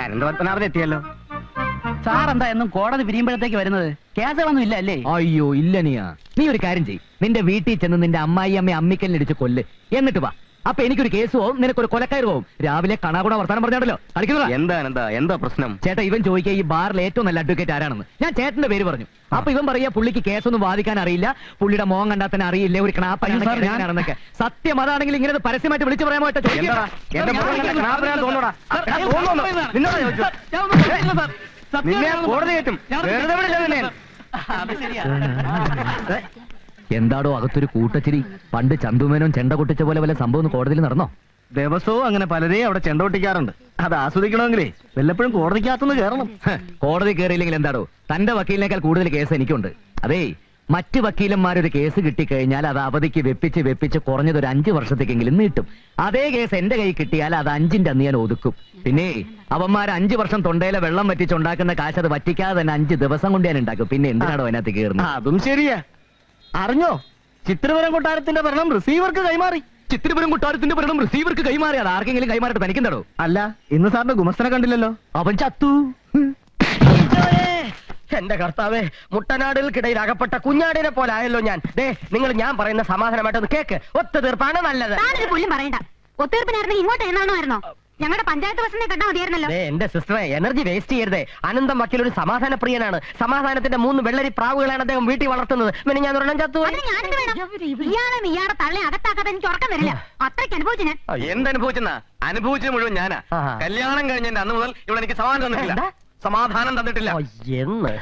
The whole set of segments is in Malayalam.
അനന്തപത്മനാഭൻ എത്തിയല്ലോ. സാർ എന്താ എന്നും കോടതി പിരിയുമ്പോഴത്തേക്ക് വരുന്നത്? കേസുകളൊന്നും ഇല്ല അല്ലേ? അയ്യോ ഇല്ല നീ ഒരു കാര്യം ചെയ്യ്. നിന്റെ വീട്ടിൽ ചെന്ന് നിന്റെ അമ്മായി അമ്മ അമ്മിക്കല്ലിടിച്ച് കൊല്ല്, എന്നിട്ട് വാ. അപ്പൊ എനിക്കൊരു കേസ് പോവും, നിനക്കൊരു കൊലക്കയറ് പോവും. രാവിലെ കണാകുണ വർത്താനം പറഞ്ഞാണല്ലോ കളിക്കുന്നത്. എന്താ പ്രശ്നം? ചേട്ടാ ഇവൻ ചോദിക്കുക ഈ ബാറിലെ ഏറ്റവും നല്ല അഡ്വക്കേറ്റ് ആരാണെന്ന്. ഞാൻ ചേട്ടന്റെ പേര് പറഞ്ഞു. അപ്പൊ ഇവൻ പറയാ പുള്ളിക്ക് കേസൊന്നും വാദിക്കാൻ അറിയില്ല, പുള്ളിയുടെ മോൻ കണ്ടാൽ തന്നെ അറിയില്ല, ഒരു ഞാനാണെന്നൊക്കെ. സത്യം അതാണെങ്കിൽ ഇങ്ങനെ പരസ്യമായിട്ട് വിളിച്ചു പറയാൻ പറ്റോ? എന്താടോ അകത്തൊരു കൂട്ടച്ചിരി? പണ്ട് ചന്തുമേനോൻ ചെണ്ട കൊട്ടിച്ച പോലെ വല്ല സംഭവം കോടതിയിൽ നടന്നോ? ദിവസവും അങ്ങനെ പലരെയും അവിടെ ചെണ്ട പൊട്ടിക്കാറുണ്ട്. അത് ആസ്വദിക്കണമെങ്കിലേ വല്ലപ്പോഴും കോടതിക്കകത്തുനിന്ന് കയറണം. കോടതി കയറിയില്ലെങ്കിൽ എന്താടോ, തന്റെ വക്കീലിനേക്കാൾ കൂടുതൽ കേസ് എനിക്കുണ്ട്. അതേ, മറ്റ് വക്കീലന്മാരൊരു കേസ് കിട്ടിക്കഴിഞ്ഞാൽ അത് അവധിക്ക് വെപ്പിച്ച് കുറഞ്ഞത് ഒരു 5 വർഷത്തേക്കെങ്കിലും നീട്ടും. അതേ കേസ് എന്റെ കൈ കിട്ടിയാൽ അത് 5ന്റെ അന്ന് ഞാൻ ഒതുക്കും. പിന്നെ അവന്മാർ 5 വർഷം തൊണ്ടയിലെ വെള്ളം വറ്റിച്ചുണ്ടാക്കുന്ന കാശ് അത് വറ്റിക്കാതെ തന്നെ 5 ദിവസം കൊണ്ട് ഞാൻ ഉണ്ടാക്കും. പിന്നെ എന്തിനാണോ അതിനകത്ത് കയറുന്നത്? അതും ശരിയാ. അറിഞ്ഞോ, ചിത്രപുരം കൊട്ടാരത്തിന്റെ ഭരണം റിസീവർക്ക് കൈമാറി. ചിത്രപുരം കൊട്ടാരത്തിന്റെ ഭരണം റിസീവർക്ക് കൈമാറി? അത് ആർക്കെങ്കിലും കൈമാറിട്ട് തനിക്കെന്താടോ? അല്ല, ഇന്ന് സാറിന്റെ ഗുമസ്തനെ കണ്ടില്ലല്ലോ. അവൻ ചത്തു. എന്റെ കർത്താവേ, മുട്ടനാടുകൾക്കിടയിൽ അകപ്പെട്ട കുഞ്ഞാടിനെ പോലെ ആയല്ലോ ഞാൻ. ഞാൻ പറയുന്ന സമാധാനമായിട്ടൊന്ന് കേക്ക്. ഒത്തുതീർപ്പാണ് നല്ലത്. പുല്ലും പറയണ്ട. ഒത്തുതീർപ്പിനായിരുന്നു ഇങ്ങോട്ട് എന്നാണോ? ഞങ്ങളുടെ പഞ്ചായത്ത് ബസ്സിനെ കണ്ടാൽ മതിയായിരുന്നല്ലോ. എന്റെ സിസ്റ്ററെ, എനർജി വേസ്റ്റ് ചെയ്യരുതേ. അനന്തം വക്കീൽ ഒരു സമാധാന പ്രിയനാണ്. സമാധാനത്തിന്റെ 3 വെള്ളരി പ്രാവുകളാണ് അദ്ദേഹം വീട്ടിൽ വളർത്തുന്നത്. പിന്നെ ഞാൻ ഒരെണ്ണം ചത്തു. ഇയാളെ ഇയാളെ തള്ളെ അകത്താക്കാതെ എനിക്ക് ഉറക്കം വരില്ല. അത്രയ്ക്ക് അനുഭവിച്ചു ഞാൻ. എന്തനുഭവിച്ചെന്നാ? അനുഭവിച്ചത് മുഴുവൻ ഞാനാ. കല്യാണം കഴിഞ്ഞ അന്ന് മുതൽ ഇവിടെ എനിക്ക് സമാധാനം തന്നിട്ടില്ല. എന്ന്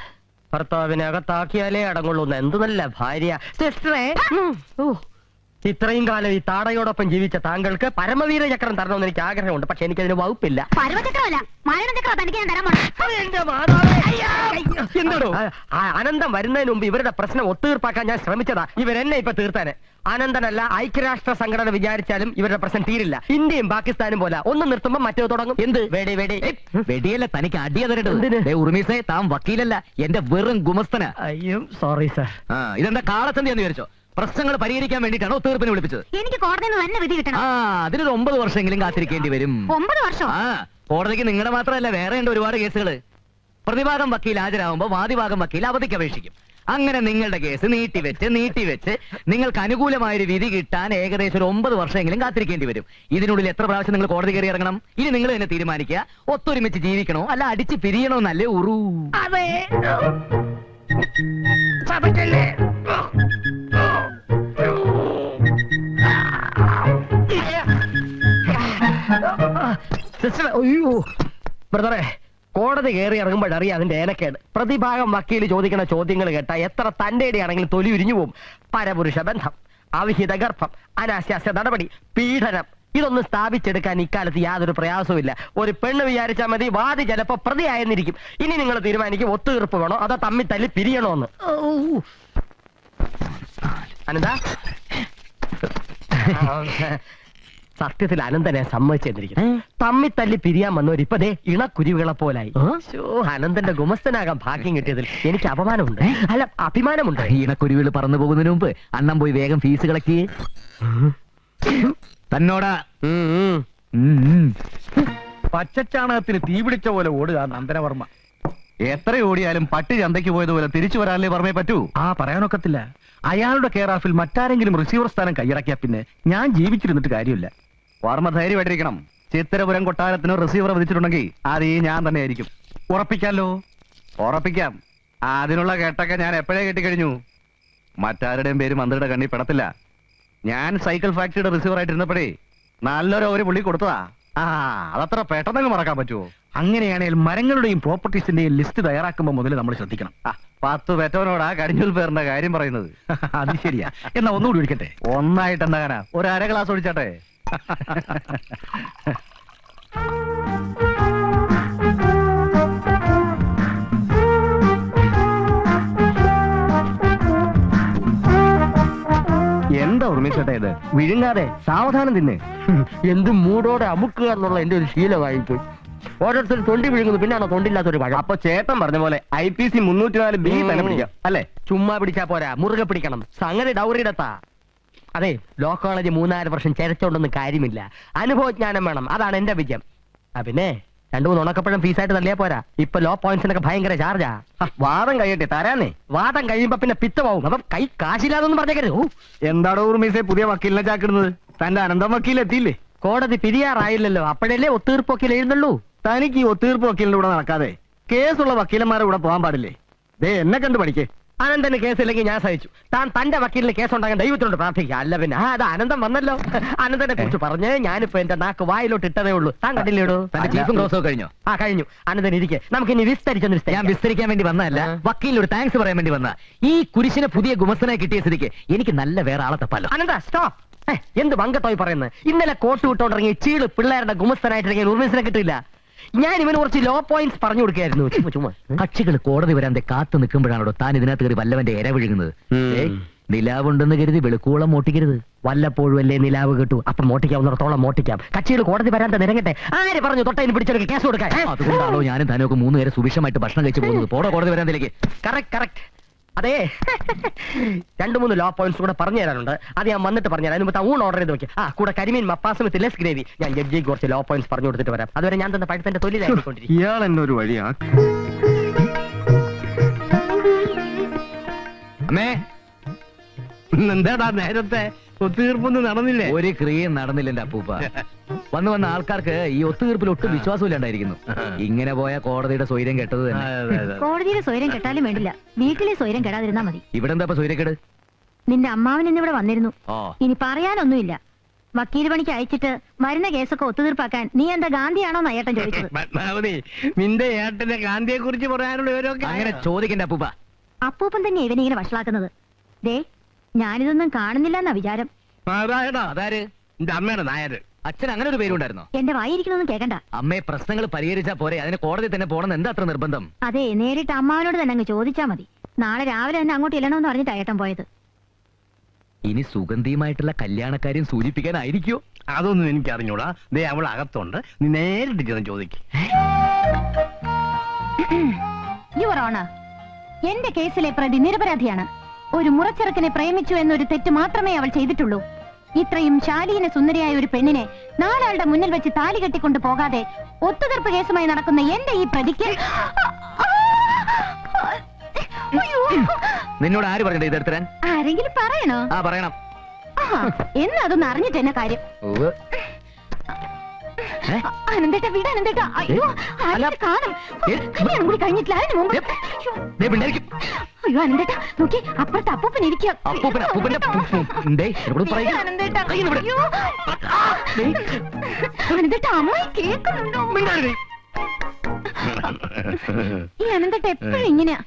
ഭർത്താവിനെ അകത്താക്കിയാലേ അടങ്ങുള്ളൂ. എന്ത് നല്ല ഭാര്യ സിസ്റ്ററെ. ഇത്രയും കാലം ഈ താടയോടൊപ്പം ജീവിച്ച താങ്കൾക്ക് പരമവീര ചക്രം തരണമെന്ന് എനിക്ക് ആഗ്രഹമുണ്ട്. പക്ഷെ എനിക്കതിന് വകുപ്പില്ല. അനന്തം വരുന്നതിന് മുമ്പ് ഇവരുടെ പ്രശ്നം ഒത്തുതീർപ്പാക്കാൻ ഞാൻ ശ്രമിച്ചതാ. ഇവരെന്നെ ഇപ്പൊ തീർത്താന്. അനന്തനല്ല, ഐക്യരാഷ്ട്ര സംഘടന വിചാരിച്ചാലും ഇവരുടെ പ്രശ്നം തീരില്ല. ഇന്ത്യയും പാകിസ്ഥാനും പോലെ ഒന്ന് നിർത്തുമ്പോ മറ്റോ തുടങ്ങും. എന്ത് വെടിയല്ല, തനിക്ക് അടിയ തരട്ടെ. ഉറുമീസേ, താൻ വക്കീലല്ല, എന്റെ വെറും ഗുമസ്തന. അയ്യോ സോറി സാർ. ഇതെന്താ കാളച്ചന്തിയെന്ന് വിചാരിച്ചോ? പ്രശ്നങ്ങൾ പരിഹരിക്കാൻ വേണ്ടിയിട്ടാണോ തീർപ്പിന് വിളിപ്പിച്ചത്? എനിക്ക് കോടതിയിൽ തന്നെ വിധി കിട്ടണം. അതിനൊരു 9 വർഷമെങ്കിലും കാത്തിരിക്കേണ്ടി വരും. 9 വർഷം? കോടതിക്ക് നിങ്ങളുടെ മാത്രമല്ല, വേറെ ഉണ്ട് ഒരുപാട് കേസുകള്. പ്രതിഭാഗം വക്കീൽ ഹാജരാകുമ്പോ വാദിഭാഗം വക്കീൽ അവധിക്ക് അപേക്ഷിക്കും. അങ്ങനെ നിങ്ങളുടെ കേസ് നീട്ടിവെച്ച് നിങ്ങൾക്ക് അനുകൂലമായൊരു വിധി കിട്ടാൻ ഏകദേശം ഒരു 9 വർഷമെങ്കിലും കാത്തിരിക്കേണ്ടി വരും. ഇതിനുള്ളിൽ എത്ര പ്രാവശ്യം നിങ്ങൾ കോടതി കയറി ഇറങ്ങണം? ഇനി നിങ്ങൾ തന്നെ തീരുമാനിക്കുക. ഒത്തൊരുമിച്ച് ജീവിക്കണോ അല്ല അടിച്ച് പിരിയണോ എന്നല്ലേ ഉറൂ. അതെ, അയ്യോ ബ്രദറെ, കോടതി കയറി ഇറങ്ങുമ്പോഴറിയാം അതിന്റെ ഏനക്കേട്. പ്രതിഭാഗം വക്കീൽ ചോദിക്കുന്ന ചോദ്യങ്ങൾ കേട്ടാ എത്ര തന്റേടി ആണെങ്കിലും തൊലി ഉരിഞ്ഞു പോവും. പരപുരുഷ ബന്ധം, അവിഹിത ഗർഭം, അനാശാസ്യ നടപടി, പീഡനം, ഇതൊന്നും സ്ഥാപിച്ചെടുക്കാൻ ഇക്കാലത്ത് യാതൊരു പ്രയാസവുമില്ല. ഒരു പെണ്ണ് വിചാരിച്ചാൽ മതി, വാദി ചിലപ്പോ പ്രതിയായെന്നിരിക്കും. ഇനി നിങ്ങൾ തീരുമാനിക്കും ഒത്തുതീർപ്പ് വേണോ അതോ തമ്മിൽ തല്ലി പിരിയണോന്ന്. അനന്ത, സത്യത്തിൽ അനന്തനെ സമ്മതിച്ചെന്നിരിക്കും. തമ്മി തല്ലി പിരിയാൻ വന്നവരിപ്പതേ ഇണക്കുരുവികളെ പോലായി. അനന്തന്റെ ഗുമസ്തനാകാൻ ഭാഗ്യം കിട്ടിയതിൽ എനിക്ക് അപമാനമുണ്ട്, അല്ല അഭിമാനമുണ്ട്. ഇണക്കുരുവികൾ പറന്നു പോകുന്നതിന് മുമ്പ് അണ്ണം പോയി വേഗം ഫീസ് കളക്ട് ചെയ്യേ. തന്നോടാ പച്ചച്ചാണകത്തിന് തീ പിടിച്ച പോലെ ഓടുക നന്ദനവർമ്മ. എത്ര ഓടിയാലും പട്ടി ചന്തയ്ക്ക് പോയതുപോലെ തിരിച്ചു വരാനല്ലേ പറഞ്ഞേ പറ്റൂ. പറയാനൊക്കത്തില്ല. അയാളുടെ കെയർ ഓഫിൽ മറ്റാരെങ്കിലും റിസീവർ സ്ഥാനം കൈയടക്കിയ പിന്നെ ഞാൻ ജീവിച്ചിരുന്നിട്ട് കാര്യമില്ല. വർമ്മ ധൈര്യമായിട്ടിരിക്കണം. ചിത്തരപുരം കൊട്ടാരത്തിന് റിസീവർ വിധിച്ചിട്ടുണ്ടെങ്കിൽ അത് ഈ ഞാൻ തന്നെ ആയിരിക്കും. ഉറപ്പിക്കാമല്ലോ? ഉറപ്പിക്കാം. അതിനുള്ള കേട്ടൊക്കെ ഞാൻ എപ്പോഴേ കെട്ടിക്കഴിഞ്ഞു. മറ്റാരുടെയും പേര് മന്ത്രിയുടെ കണ്ണി പെടത്തില്ല. ഞാൻ സൈക്കിൾ ഫാക്ടറിയുടെ റിസീവർ ആയിട്ടിരുന്നപ്പോഴേ നല്ലൊരു പുള്ളി കൊടുത്തതാ. അതത്ര പെട്ടെന്ന് മറക്കാൻ പറ്റുമോ? അങ്ങനെയാണെങ്കിൽ മരങ്ങളുടെയും പ്രോപ്പർട്ടീസിന്റെയും ലിസ്റ്റ് തയ്യാറാക്കുമ്പോൾ മുതൽ നമ്മൾ ശ്രദ്ധിക്കണം. 10 പെറ്റവനോടാ കടിഞ്ഞൂൽ പേറിന്റെ കാര്യം പറയുന്നത്. അത് ശരിയാ. എന്നാ ഒന്നുകൂടി ഒഴിക്കട്ടെ. ഒന്നായിട്ട് എന്താ, ഒരു അര ഗ്ലാസ് ഒഴിച്ചാട്ടെ. എന്താ ഉർമിച്ചേട്ടാ ഇത്? വിഴുങ്ങാതെ സാവധാനം തിന്നെ. എന്ത് മൂടോടെ അമുക്കുക എന്നുള്ള എന്റെ ഒരു ശീലമായിപ്പോയി. ഓരോരുത്തർ തൊണ്ടി വിഴുങ്ങുന്നു, പിന്നാണോ തൊണ്ടില്ലാത്തൊരു പഴം. അപ്പൊ ചേട്ടൻ പറഞ്ഞ പോലെ IPC 304B തന്നെ പിടിക്കാം അല്ലേ? ചുമ്മാ പിടിച്ചാ പോരാ, മുറുകെ പിടിക്കണം. സംഗതി ഡൗറിയിടത്താ. അതെ, ലോ കോളേജ് 3-4 വർഷം ചരച്ചോണ്ടൊന്നും കാര്യമില്ല. അനുഭവജ്ഞാനം വേണം, അതാണ് എന്റെ വിജയം. പിന്നെ 2-3 ഉണക്കപ്പഴം ഫീസായിട്ട് തള്ളിയാ പോരാ. ഇപ്പൊ ലോ പോയിന്റ്സിനൊക്കെ ഭയങ്കര ചാർജാ. വാദം കഴിയട്ടെ തരാന്നേ. വാദം കഴിയുമ്പോ പിന്നെ പിത്തമാവും. അപ്പം കൈ കാശില്ലാതൊന്നും പറഞ്ഞേക്കരുത്. എന്താടോ ഉർമീസെ പുതിയ വക്കീലിനെ ചാക്കിടുന്നത്? തന്റെ അനന്തം വക്കീൽ എത്തിയില്ലേ? കോടതി പിരിയാറായില്ലല്ലോ, അപ്പോഴല്ലേ ഒത്തീർപ്പ് വക്കീൽ എഴുന്നള്ളൂ. തനിക്ക് ഈ ഒത്തീർപ്പ് വക്കീലിന്റെ കൂടെ നടക്കാതെ കേസുള്ള വക്കീലന്മാരെ കൂടെ പോകാൻ പാടില്ലേ? ദേ എന്നെ കണ്ടു പഠിക്കേ. അനന്തന് കേസില്ലെങ്കിൽ ഞാൻ സഹിച്ചു. തന്റെ വക്കീലിന് കേസുണ്ടാകാൻ ദൈവത്തോട് പ്രാർത്ഥിക്കുക. അല്ല പിന്നെ അത് അനന്തം വന്നല്ലോ. അനന്തനെ കുറിച്ച് പറഞ്ഞ് ഞാനിപ്പോ എന്റെ നാക്ക് വായിലോട്ട് ഇട്ടതേ ഉള്ളൂ. താൻ കണ്ടില്ലേടോ? തന്റെ ചീഫും ക്ലോസും കഴിഞ്ഞോ? കഴിഞ്ഞു. അനന്തൻ ഇരിക്കെ, നമുക്ക് ഇനി ഞാൻ വിസ്തരിക്കാൻ വേണ്ടി വന്നതല്ല, വക്കീലിനോട് താങ്ക്സ് പറയാൻ വേണ്ടി വന്ന. ഈ കുരിശിനെ പുതിയ ഗുമസ്തനായി കിട്ടിയ സ്ഥിതിക്ക് എനിക്ക് നല്ല വേറെ ആളെ തപ്പാലോ. അനന്ത സ്റ്റോപ്പ്. എന്ത് വങ്കത്തോയി പറയുന്നത്? ഇന്നലെ കോട്ട് വിട്ടോണ്ടിറങ്ങിയ ചീള് പിള്ളേരുടെ ഗുമസ്തനായിട്ടിറങ്ങിയ ഉർമീസിനെ കിട്ടില്ല. ഞാൻ ഇവന് കുറച്ച് ലോ പോയിന്റ്സ് പറഞ്ഞു കൊടുക്കായിരുന്നു. ചുമ്മാ കക്ഷികൾ കോടതി വരാൻ കാത്തു നിൽക്കുമ്പോഴാണോ താൻ ഇതിനകത്ത് കയറി വല്ലവന്റെ ഇര വിഴുങ്ങുന്നത്? നിലാവുണ്ടെന്ന് കരുതി വെളുക്കോളം മോട്ടിക്കരുത്. വല്ലപ്പോഴും അല്ലേ നിലാവ് കിട്ടു, അപ്പൊ മോട്ടിക്കാവുന്നിടത്തോളം മോട്ടിക്കാം. കക്ഷികൾ കോടതി വരാൻ നിരങ്ങട്ടെ. ആര് പറഞ്ഞു തൊട്ടതിന് പിടിച്ചെടുക്കുക കേസ് കൊടുക്കാൻ? അതുകൊണ്ടാണോ ഞാനും താനൊക്കെ 3 നേരം സുഭിക്ഷമായിട്ട് ഭക്ഷണം കഴിച്ചു പോകുന്നത്? പോടോ കോടതി വരാന്തേലേക്ക്. കറക്റ്റ്. അതെ, 2-3 ലോ പോയിന്റ്സ് കൂടെ പറഞ്ഞു തരാനുണ്ട്. അത് ഞാൻ വന്നിട്ട് പറഞ്ഞുതരാം. അതിന് ഊൺ ഓർഡർ ചെയ്ത് വെക്കാം. കൂടെ കരിമീൻ മപ്പാസ് വിത്ത് ലെസ് ഗ്രേവി. ഞാൻ ജഡ്ജിക്ക് കുറച്ച് ലോ പോയിന്റ്സ് പറഞ്ഞു കൊടുത്തിട്ട് വരാം. അതുവരെ ഞാൻ തന്നെ പഴുത്തന്റെ തൊഴിലായിക്കൊണ്ടിരിക്കും. ഇയാൾ എന്നെ ഒരു വഴിയാ. അമ്മേ, എന്താടാ നേരത്തെ ഒത്തുതീർപ്പൊന്നും നടന്നില്ലേ? ഒരു ക്രിയയും നടന്നില്ല എന്റെ അപ്പൂപ്പ. വന്ന ആൾക്കാർക്ക് ഈ ഒത്തുതീർപ്പിൽ ഒട്ടും വിശ്വാസമില്ലാണ്ടായിരിക്കുന്നു. ഇങ്ങനെ പോയ കോടതിയുടെ സ്വൈര്യം കെട്ടത് തന്നെ. കോടതിയുടെ സ്വൈരം കെട്ടാലും വേണ്ടില്ല, വീട്ടിലെ സ്വൈരം കെടാതിരുന്നാ മതി. ഇവിടെ എന്താ സ്വൈര്യക്കേട്? നിന്റെ അമ്മാവൻ ഇന്നിവിടെ വന്നിരുന്നു. ഓ, ഇനി പറയാനൊന്നുമില്ല. വക്കീൽ പണിക്ക് അയച്ചിട്ട് വരുന്ന കേസൊക്കെ ഒത്തുതീർപ്പാക്കാൻ നീ എന്താ ഗാന്ധിയാണോ ഏട്ടൻ ചോദിച്ചത്? പത്മാവതി, നിന്റെ ഏട്ടന്റെ ഗാന്ധിയെ കുറിച്ച് പറയാനുള്ള വിവരമൊക്കെ അങ്ങനെ ചോദിക്കണ്ട അപ്പൂപ്പ. അപ്പൂപ്പൻ തന്നെ ഇവനിങ്ങനെ വഷളാക്കുന്നത്. ദേ, ഞാനിതൊന്നും കാണുന്നില്ല എന്നാ വിചാരം. അതാര്? എന്റെ അമ്മയുടെ നായര്. അച്ഛൻ അങ്ങനെ ഒരു പേരുണ്ടായിരുന്നോ? എന്റെ വായിരിക്കണൊന്നും കേക്കണ്ട. അമ്മയെ പ്രശ്നങ്ങൾ പരിഹരിച്ചാ പോരെ, അതിന് കോടതി തന്നെ പോണെന്ന് എന്താ അത്ര നിർബന്ധം? അതെ, നേരിട്ട് അമ്മാവനോട് തന്നെ അങ്ങ് ചോദിച്ചാ മതി. നാളെ രാവിലെ തന്നെ അങ്ങോട്ട് ഇല്ലണമെന്ന് പറഞ്ഞിട്ട് ഏട്ടൻ പോയത്. ഇനി സുഗന്ധിയുമായിട്ടുള്ള കല്യാണക്കാര്യം സൂചിപ്പിക്കാനായിരിക്കോ? അതൊന്നും എനിക്ക് അറിഞ്ഞൂടാ. ദേ അവൾ അകത്തുണ്ട്, നീ നേരിട്ട് ചെന്ന് ചോദിക്കും. യുവർ ഓണർ, എന്റെ കേസിലെ പ്രതി നിരപരാധിയാണ്. ഒരു മുറച്ചെറുക്കനെ പ്രേമിച്ചു എന്നൊരു തെറ്റ് മാത്രമേ അവൾ ചെയ്തിട്ടുള്ളൂ. ഇത്രയും ശാലീന സുന്ദരിയായ ഒരു പെണ്ണിനെ 4 ആളുടെ മുന്നിൽ വെച്ച് താലി കെട്ടിക്കൊണ്ട് പോകാതെ ഒത്തുതീർപ്പ് കേസുമായി നടക്കുന്ന എന്റെ ഈ പ്രതിക്ക് നിന്നോട് ആര് പറഞ്ഞിട്ട് ഇതെടുത്തരാൻ? ആരെങ്കിലും പറയണോ? പറയണം. എന്ന് അതൊന്ന് അറിഞ്ഞിട്ട് എന്നെ കാര്യം. അനന്തേട്ട വീട് അനന്തേട്ട. അയ്യോ, ആരെങ്കിലും കാണും. കല്യാണം കൂടി കഴിഞ്ഞിട്ടില്ല, അതിന് മുമ്പ്. അയ്യോ അനന്തേട്ട നോക്കി, അപ്പുറത്ത് അപ്പൂപ്പൻ ഇരിക്കുക. അനന്തേട്ട അമ്മായി കേൾക്കുന്നുണ്ടോ? ഈ അനന്തേട്ട എപ്പോഴും ഇങ്ങനെയാ.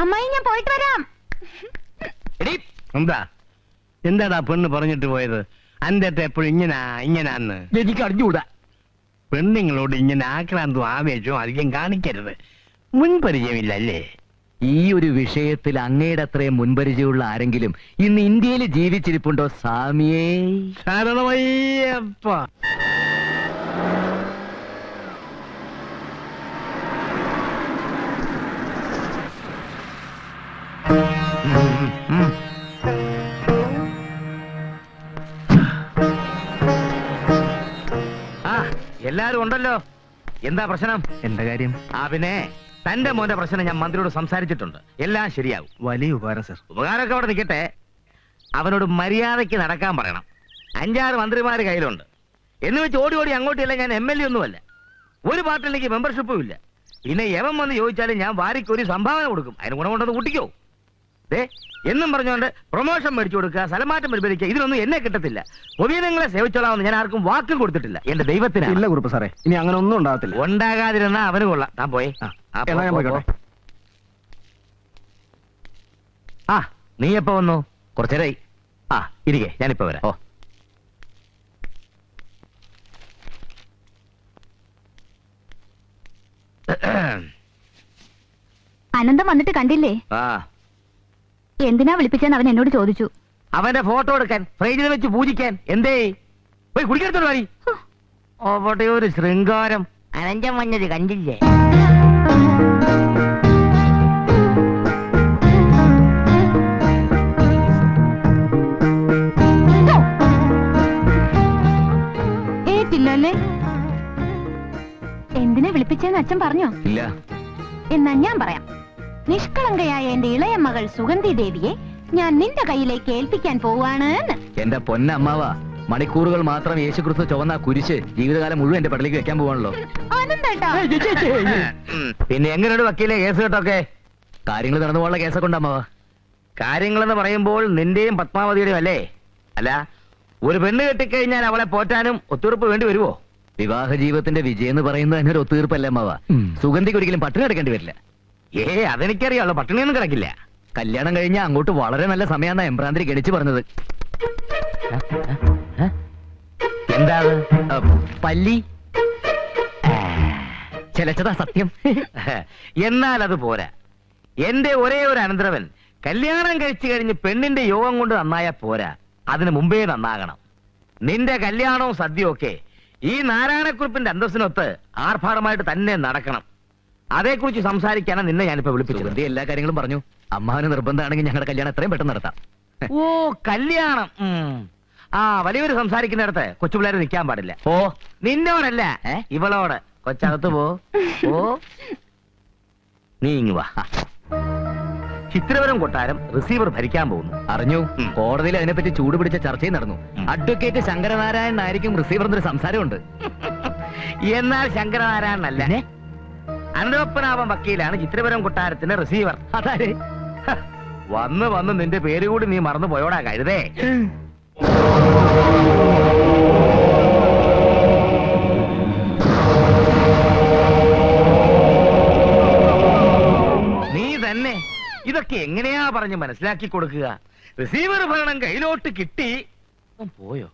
അമ്മായി ഞാൻ പോയിട്ട് വരാം. എന്താടാ പെണ്ണ് പറഞ്ഞിട്ട് പോയത്? അന്തേട്ട എപ്പോഴും ഇങ്ങനാന്ന് എനിക്ക് അറിഞ്ഞുകൂടാ. പെണ്ണുങ്ങളോട് ഇങ്ങനെ ആക്രാന്തവും ആവേശവും അധികം കാണിക്കരുത്. മുൻപരിചയമില്ലല്ലേ? ഈ ഒരു വിഷയത്തിൽ അങ്ങയുടെ അത്രയും മുൻപരിചയമുള്ള ആരെങ്കിലും ഇന്ന് ഇന്ത്യയിൽ ജീവിച്ചിരിപ്പുണ്ടോ സ്വാമിയേ? ശരണമയ്യപ്പ. എല്ലാരും ഉണ്ടല്ലോ. എന്താ പ്രശ്നം? എന്താ കാര്യം? പിന്നെ തന്റെ മോന്റെ പ്രശ്നം ഞാൻ മന്ത്രിയോട് സംസാരിച്ചിട്ടുണ്ട്. എല്ലാം ശരിയാവും. വലിയ ഉപകാരം സർ. ഉപകാരമൊക്കെ അവിടെ നിൽക്കട്ടെ. അവനോട് മര്യാദയ്ക്ക് നടക്കാൻ പറയണം. 5-6 മന്ത്രിമാര് കയ്യിലുണ്ട് എന്ന് വെച്ച് ഓടി അങ്ങോട്ടില്ല. ഞാൻ MLA ഒന്നുമല്ല, ഒരു പാർട്ടിയിലേക്ക് മെമ്പർഷിപ്പും ഇല്ല. പിന്നെ എവൻ വന്ന് ചോദിച്ചാലും ഞാൻ വാരിക്കൊരു സംഭാവന കൊടുക്കും. അതിന് ഗുണമുണ്ടെന്ന് കൂട്ടിക്കോ. എന്നും പറഞ്ഞുകൊണ്ട് പ്രൊമോഷൻ മേടിച്ചു കൊടുക്കുക, സ്ഥലമാറ്റം പരിപാലിക്കുക, ഇതിനൊന്നും എന്നെ കിട്ടത്തില്ല. പൊതുജനങ്ങളെ സേവിച്ചോളാമെന്ന് ഞാൻ ആർക്കും വാക്കും കൊടുത്തിട്ടില്ല. എന്റെ ദൈവത്തിന് ഇല്ല കുറുപ്പ് സാറേ, ഇനി അങ്ങനെ ഒന്നും ഉണ്ടാകത്തില്ല. ഉണ്ടാകാതിരുന്നാ അവന് കൊള്ളാം. താൻ പോയേ. നീ എപ്പോ വന്നു? കുറച്ചേരായി. ഇരിക്കെ, ഞാനിപ്പോ വരാം. അനന്തം വന്നിട്ട് കണ്ടില്ലേ? എന്തിനാ വിളിപ്പിച്ചെന്ന് അവൻ എന്നോട് ചോദിച്ചു. അവന്റെ ഫോട്ടോ എടുക്കാൻ, ഫ്രൈഡിൽ വെച്ച് പൂജിക്കാൻ. എന്തേ പോയി കുടിക്കെടുത്തോളൂ വാരി. അവിടെ ഒരു ശൃംഗാരം. അനഞ്ചം വന്നത് കണ്ടില്ലേ? വിളിച്ചിട്ടില്ല അല്ലേ? എന്തിനാ വിളിപ്പിച്ചെന്ന് അച്ഛൻ പറഞ്ഞോ? ഇല്ല. എന്നാ ഞാൻ പറയാം. നിഷ്കളങ്കയായ എന്റെ ഇളയ മകൾ സുഗന്ധി ദേവിയെ ഞാൻ നിന്റെ കയ്യിലേക്ക് ഏൽപ്പിക്കാൻ പോവാണ്. എന്റെ പൊന്നമ്മാവാ, മണിക്കൂറുകൾ മാത്രം യേശുക്രിസ്തു ചുവന്ന കുരിശ് ജീവിതകാലം മുഴുവൻ എന്റെ പടലേക്ക് വെക്കാൻ പോവാണല്ലോ. ആനന്ദേട്ടാ, പിന്നെ എങ്ങനെയുണ്ട് വക്കീലെ കേസ് കേട്ടൊക്കെ? കാര്യങ്ങൾ നടന്നു പോകാനുള്ള കേസൊക്കെ ഉണ്ട് അമ്മാവാ. കാര്യങ്ങളെന്ന് പറയുമ്പോൾ നിന്റെയും പത്മാവതിയുടെയും അല്ലേ? അല്ല, ഒരു പെണ്ണ് കെട്ടിക്കഴിഞ്ഞാൽ അവളെ പോറ്റാനും ഒത്തുതീർപ്പ് വേണ്ടി വരുവോ? വിവാഹ ജീവിതത്തിന്റെ വിജയം എന്ന് പറയുന്നത് തന്നെ ഒരു ഒത്തുതീർപ്പല്ലേ അമ്മാവാ? സുഗന്ധിക്ക് ഒരിക്കലും പട്ടിണി കിടക്കേണ്ടി വരില്ല. അതെനിക്കറിയാലോ, പട്ടിണിയൊന്നും കിടക്കില്ല. കല്യാണം കഴിഞ്ഞാൽ അങ്ങോട്ട് വളരെ നല്ല സമയമാണ് എംബ്രാന്തിരി ഗണിച്ചു പറഞ്ഞത്. എന്താ പല്ലി ചെലച്ചതാ സത്യം. എന്നാൽ അത് പോരാ. എന്റെ ഒരേ ഒരു അനന്തരവൻ കല്യാണം കഴിച്ചു കഴിഞ്ഞ് പെണ്ണിന്റെ യോഗം കൊണ്ട് നന്നായാ പോരാ, അതിന് മുമ്പേ നന്നാകണം. നിന്റെ കല്യാണവും സദ്യയും ഒക്കെ ഈ നാരായണക്കുറിപ്പിന്റെ അന്തസ്സിനൊത്ത് ആർഭാടമായിട്ട് തന്നെ നടക്കണം. അതേക്കുറിച്ച് സംസാരിക്കാനാണ് നിന്നെ ഞാനിപ്പോ വിളിപ്പിച്ചത്. സുഗന്ധി എല്ലാ കാര്യങ്ങളും പറഞ്ഞു. അമ്മാവന് നിർബന്ധമാണെങ്കിൽ ഞങ്ങളുടെ കല്യാണം എത്രയും പെട്ടെന്ന് നടത്താം. ഓ, കല്യാണം. വലിയൊരു സംസാരിക്കുന്നിടത്ത് കൊച്ചുപിള്ളേരെ നിൽക്കാൻ പാടില്ല. ഓ, നിന്നോടല്ല, ഇവളോട്. കൊച്ചകത്ത് പോ. നീ ഇങ്ങ് വാ. ചിത്രപുരം കൊട്ടാരം റിസീവർ ഭരിക്കാൻ പോകുന്നു. അറിഞ്ഞു. കോടതിയിൽ അതിനെപ്പറ്റി ചൂടുപിടിച്ച ചർച്ചയും നടന്നു. അഡ്വക്കേറ്റ് ശങ്കരനാരായണൻ ആയിരിക്കും റിസീവർ എന്നൊരു സംസാരമുണ്ട്. എന്നാൽ ശങ്കരനാരായണനല്ല, അനന്തപത്മനാഭൻ വക്കീലാണ് ചിത്രപുരം കൊട്ടാരത്തിന്റെ റിസീവർ. അതാരെ? വന്ന് വന്ന് നിന്റെ പേര് കൂടി നീ മറന്നു പോയോടാ കരുതേ. നീ തന്നെ ഇതൊക്കെ എങ്ങനെയാ പറഞ്ഞ് മനസ്സിലാക്കി കൊടുക്കുക? റിസീവർ ഭരണം കയ്യിലോട്ട് കിട്ടി. പോയോ?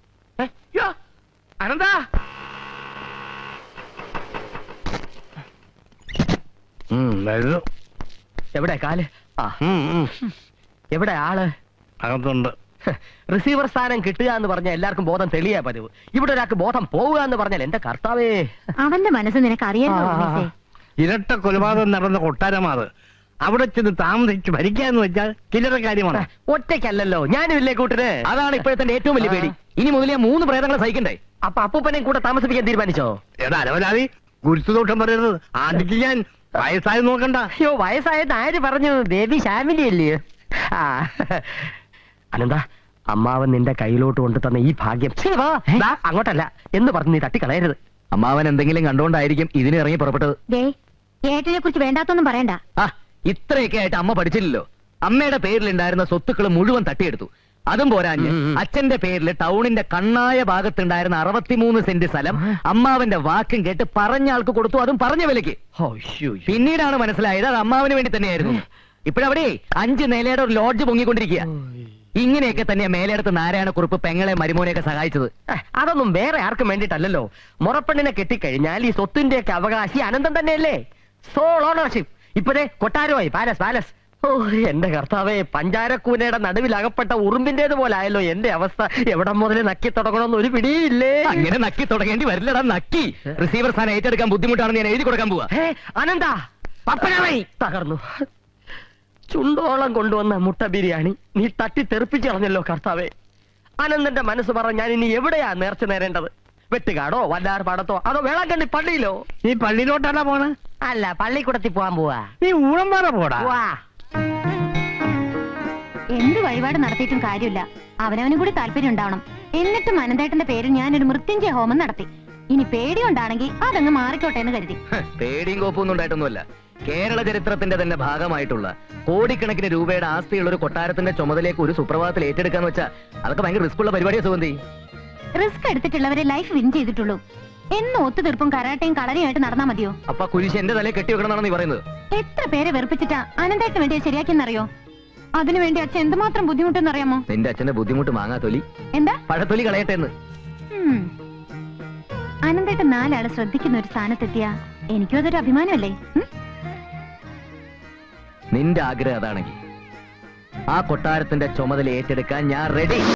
അനന്താ, എവിടെ കാല്? എവിടെ ആള്? അകത്തുണ്ട്. റിസീവർ സ്ഥാനം കിട്ടുക എന്ന് പറഞ്ഞാൽ എല്ലാവർക്കും ബോധം തെളിയാ പതിവ്. ഇവിടെ ഒരാൾക്ക് ബോധം പോവുക എന്ന് പറഞ്ഞാൽ എന്റെ കർത്താവേ. അവന്റെ മനസ്സ് നിനക്ക് അറിയാലോ. ഇരട്ട കൊലപാതകം നടന്ന കൊട്ടാരമാത്. അവിടെ ചെന്ന് താമസിച്ച് ഭരിക്കാന്ന് വെച്ചാൽ ചില്ലറ കാര്യമാണ്. ഒറ്റയ്ക്കല്ലല്ലോ, ഞാനും ഇല്ലേ കൂട്ടിന്. അതാണ് ഇപ്പോഴത്തെ ഏറ്റവും വലിയ പേടി. ഇനി മുതലേ 3 പ്രേതങ്ങളെ സഹിക്കണ്ടേ? അപ്പൊ അപ്പൂപ്പനെയും കൂടെ താമസിപ്പിക്കാൻ തീരുമാനിച്ചോ? ഏതാ അലവലാതി ഗുരുത്തുദോഷം പറയരുത്. ആദ്യക്ക് ഞാൻ വയസ്സായി നോക്കണ്ട. അയ്യോ, വയസ്സായത് ആര് പറഞ്ഞു? ബേബി ഫാമിലി അല്ലേ? അനന്ത, അമ്മാവൻ നിന്റെ കയ്യിലോട്ട് കൊണ്ടു തന്ന ഈ ഭാഗ്യം അങ്ങോട്ടല്ല എന്ന് പറഞ്ഞ് നീ തട്ടിക്കളയരുത്. അമ്മാവൻ എന്തെങ്കിലും കണ്ടുകൊണ്ടായിരിക്കും ഇതിന് ഇറങ്ങി പുറപ്പെട്ടത്. ഏട്ടനെ കുറിച്ച് വേണ്ടാത്തൊന്നും പറയണ്ട. ഇത്രയൊക്കെ ആയിട്ട് അമ്മ പഠിച്ചില്ലല്ലോ. അമ്മയുടെ പേരിലുണ്ടായിരുന്ന സ്വത്തുക്കൾ മുഴുവൻ തട്ടിയെടുത്തു. അതും പോരാഞ്ഞ് അച്ഛന്റെ പേരിൽ ടൗണിന്റെ കണ്ണായ ഭാഗത്തുണ്ടായിരുന്ന 63 സെന്റ് സ്ഥലം അമ്മാവന്റെ വാക്കും കേട്ട് പറഞ്ഞ ആൾക്ക് കൊടുത്തു, അതും പറഞ്ഞ വിലക്ക്. പിന്നീടാണ് മനസ്സിലായത് അത് അമ്മാവന് വേണ്ടി തന്നെയായിരുന്നു. ഇപ്പോഴവിടെ 5 നിലയുടെ ഒരു ലോഡ്ജ് പൊങ്ങിക്കൊണ്ടിരിക്കുക. ഇങ്ങനെയൊക്കെ തന്നെയാ മേലെടുത്ത് നാരായണക്കുറുപ്പ് പെങ്ങളെ മരുമോനെയൊക്കെ സഹായിച്ചത്. അതൊന്നും വേറെ ആർക്കും വേണ്ടിയിട്ടല്ലോ. മുറപ്പെണ്ണിനെ കെട്ടിക്കഴിഞ്ഞാൽ ഈ സ്വത്തിന്റെയൊക്കെ അവകാശി അനന്തം തന്നെയല്ലേ? Sole ownership. ഇപ്പോഴേ കൊട്ടാരമായി പാലസ് പാലസ്. ഓ എന്റെ കർത്താവേ, പഞ്ചാരക്കൂനയുടെ നടുവിൽ അകപ്പെട്ട ഉറുമ്പിന്റേത് പോലായല്ലോ എന്റെ അവസ്ഥ. എവിടെ മുതൽ നക്കി തുടങ്ങണമെന്ന് ഒരു പിടിയില്ലേ. അങ്ങനെ നക്കി തുടങ്ങേണ്ടി വരില്ലടാ. നക്കി റിസീവർ സ്ഥാനം ഏറ്റെടുക്കാൻ ബുദ്ധിമുട്ടാണെന്ന് ഞാൻ എഴുതി കൊടുക്കാൻ പോവാ. അനന്താ, പപ്പനായി തകർന്നു. ചുണ്ടോളം കൊണ്ടുവന്ന മുട്ട ബിരിയാണി നീ തട്ടി തെറിപ്പിച്ച് കളഞ്ഞല്ലോ കർത്താവേ. അനന്തന്റെ മനസ്സ് പറഞ്ഞ ഞാൻ ഇനി എവിടെയാ നേർച്ച നേരേണ്ടത്? വെട്ടുകാടോ, വല്ലാർ പാടത്തോ, അതോ വേളാങ്കണ്ണി പള്ളിയിലോ? നീ പള്ളിയിലോട്ടാണോ പോണ? അല്ല, പള്ളിക്കൂടത്തിൽ പോവാൻ പോവാ. നീ ഊഴംപാറ പോടാ. എന്ത് വഴിപാട് നടത്തിയിട്ടും കാര്യമില്ല. അവനവനും കൂടി താല്പര്യം ഉണ്ടാവണം. എന്നിട്ടും അനന്തേട്ടന്റെ പേരിൽ ഞാനൊരു മൃത്യുഞ്ജയ ഹോമം നടത്തി. ഇനി പേടിയുണ്ടാണെങ്കിൽ അതങ്ങ് മാറിക്കോട്ടെ എന്ന് കരുതി. പേടിയും കോപ്പൊന്നും ഉണ്ടായിട്ടൊന്നുമല്ല. കേരള ചരിത്രത്തിന്റെ തന്നെ ഭാഗമായിട്ടുള്ള കോടിക്കണക്കിന് രൂപയുടെ ആസ്തിയുള്ള ഒരു കൊട്ടാരത്തിന്റെ ചുമതലയൊക്കെ ഒരു സുപ്രഭാതത്തിൽ ഏറ്റെടുക്കാന്ന് വെച്ചാൽ അതൊക്കെ ഭയങ്കര റിസ്ക് ഉള്ള പരിപാടിയാ സുഗന്ധി. റിസ്ക് എടുത്തിട്ടുള്ളവരെ ലൈഫ് വിൻ ചെയ്തിട്ടുള്ളൂ. എന്നും ഒത്തുതീർപ്പും കരാട്ടയും കളരിയായിട്ട് നടന്നാ മതിയോ? അപ്പൊ കുരിശ് എന്റെ തലയെ കെട്ടി വെക്കണമെന്നാണ് നീ പറയുന്നത്? എത്ര പേരെ വെറുപ്പിച്ചിട്ടാ അനന്തേട്ടന് വേണ്ടി ശരിയാക്കിയെന്നറിയോ? അതിനുവേണ്ടി അച്ഛൻ എന്തുമാത്രം ബുദ്ധിമുട്ടെന്ന് അറിയാമോ? നിന്റെ അച്ഛന്റെ ബുദ്ധിമുട്ട് മാങ്ങാത്തൊലി, എന്താ പഴത്തൊലി കളയട്ടെ എന്ന്. അനന്തേട്ടൻ 4 ആള് ശ്രദ്ധിക്കുന്ന ഒരു സ്ഥാനത്തെത്തിയാ എനിക്കും അതൊരു അഭിമാനമല്ലേ? നിന്റെ ആഗ്രഹം അതാണെങ്കിൽ ആ കൊട്ടാരത്തിന്റെ ചുമതല ഏറ്റെടുക്കാൻ ഞാൻ റെഡി.